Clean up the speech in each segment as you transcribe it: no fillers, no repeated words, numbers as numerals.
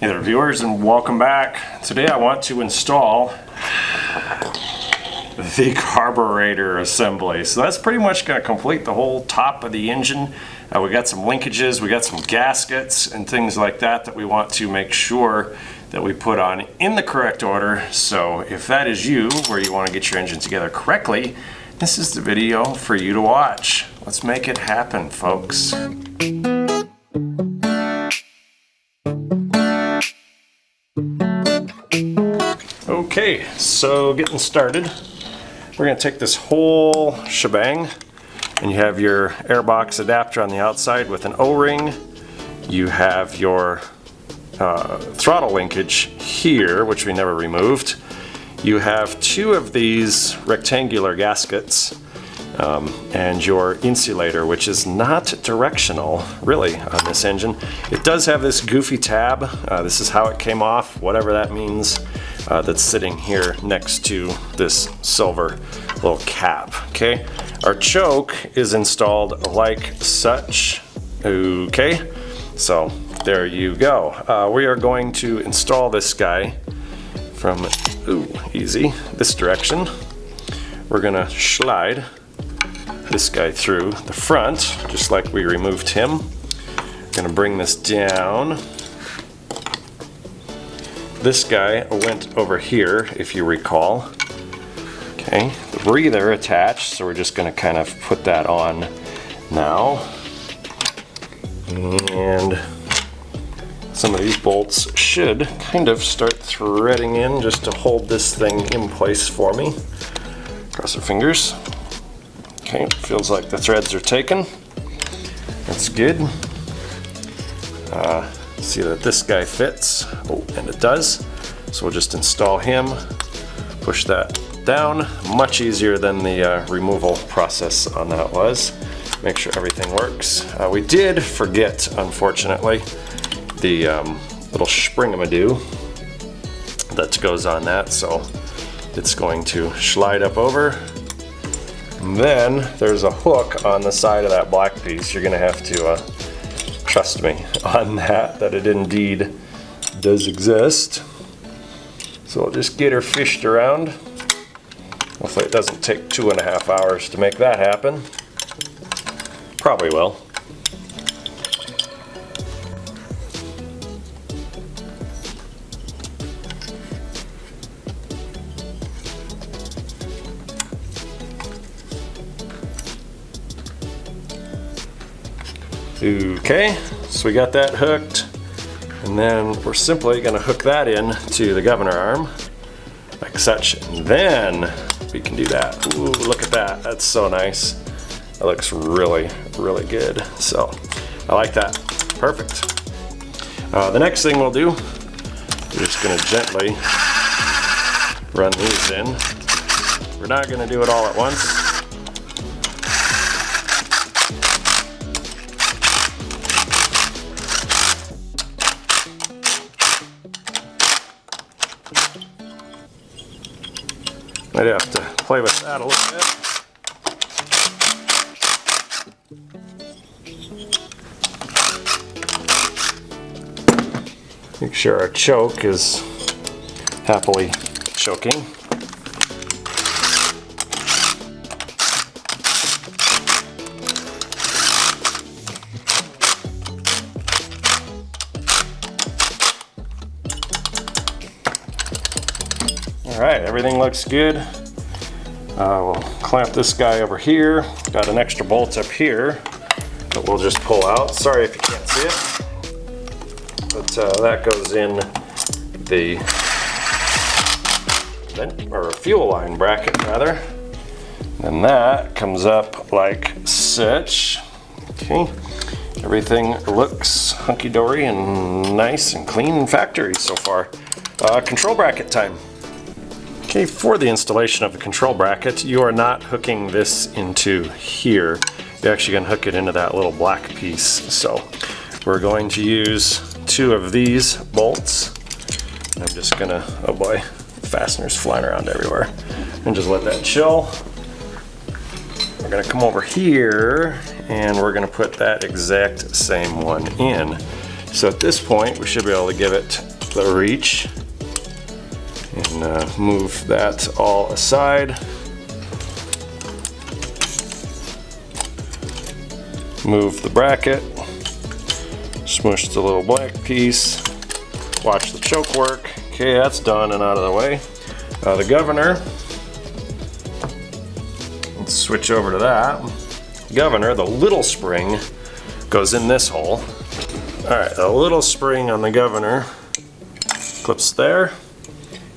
Hey there viewers, and welcome back. Today I want to install the carburetor assembly. So that's pretty much going to complete the whole top of the engine. We got some linkages, we got some gaskets and things like that we want to make sure that we put on in the correct order. So if that is you, where you want to get your engine together correctly, this is the video for you to watch. Let's make it happen, folks. Okay, so getting started, we're going to take this whole shebang, and you have your airbox adapter on the outside with an O-ring. You have your throttle linkage here, which we never removed. You have two of these rectangular gaskets and your insulator, which is not directional really on this engine. It does have this goofy tab. This is how it came off, whatever that means. That's sitting here next to this silver little cap. Okay, our choke is installed like such. Okay, so there you go. We are going to install this guy from this direction. We're gonna slide this guy through the front just like we removed him. Gonna bring this down. This guy went over here, if you recall. Okay, the breather attached, so we're just going to kind of put that on now. And some of these bolts should kind of start threading in just to hold this thing in place for me. Cross our fingers. Okay, feels like the threads are taken. That's good. See that this guy fits. Oh, and it does. So we'll just install him, push that down. Much easier than the removal process on that was. Make sure everything works. We did forget, unfortunately, the little springamadoo that goes on that, so it's going to slide up over. And then there's a hook on the side of that black piece. You're gonna have to trust me on that it indeed does exist. So we'll just get her fished around. Hopefully it doesn't take 2.5 hours to make that happen. Probably will. Okay, so we got that hooked, and then we're simply going to hook that in to the governor arm like such, and then we can do that. Ooh, look at that. That's so nice. That looks really, really good. So I like that. Perfect. The next thing we'll do, we're just going to gently run these in. We're not going to do it all at once. Might have to play with that a little bit. Make sure our choke is happily choking. Alright, everything looks good. We'll clamp this guy over here. Got an extra bolt up here that we'll just pull out. Sorry if you can't see it. But that goes in the fuel line bracket rather. And that comes up like such. Okay. Everything looks hunky-dory and nice and clean and factory so far. Control bracket time. Okay, for the installation of the control bracket, you are not hooking this into here. You're actually going to hook it into that little black piece. So we're going to use two of these bolts. I'm just going to, oh boy, fasteners flying around everywhere. And just let that chill. We're going to come over here and we're going to put that exact same one in. So at this point, we should be able to give it the reach and move that all aside. Move the bracket, smush the little black piece, watch the choke work. Okay, that's done and out of the way. The governor, let's switch over to that. Governor, the little spring goes in this hole. All right, the little spring on the governor clips there,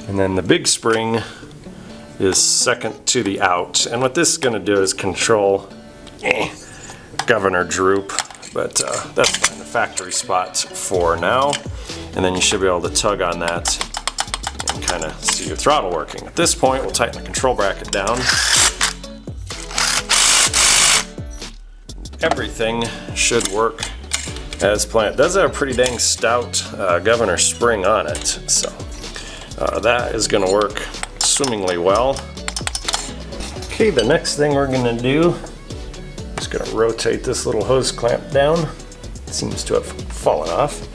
and then the big spring is second to the out. And what this is gonna do is control governor droop, but that's fine, the factory spot for now. And then you should be able to tug on that and kind of see your throttle working. At this point, we'll tighten the control bracket down. Everything should work as planned. It does have a pretty dang stout governor spring on it, so that is going to work swimmingly well. Okay, the next thing we're going to do, just going to rotate this little hose clamp down. It seems to have fallen off.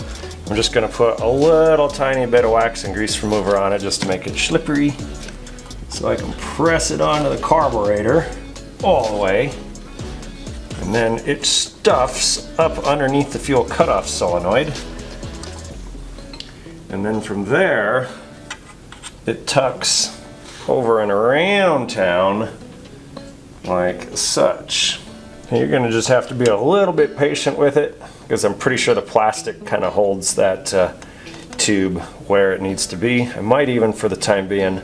I'm just going to put a little tiny bit of wax and grease remover on it just to make it slippery, so I can press it onto the carburetor all the way. And then it stuffs up underneath the fuel cutoff solenoid. And then from there, it tucks over and around town like such. And you're gonna just have to be a little bit patient with it, because I'm pretty sure the plastic kind of holds that tube where it needs to be. I might even, for the time being,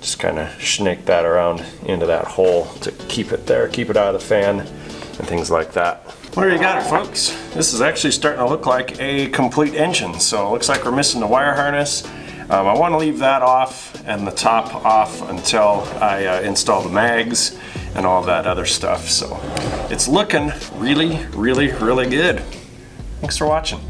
just kind of snake that around into that hole to keep it there, keep it out of the fan, and things like that. Well, there you got it, folks. This is actually starting to look like a complete engine. So it looks like we're missing the wire harness. I want to leave that off and the top off until I install the mags and all that other stuff. So it's looking really, really, really good. Thanks for watching.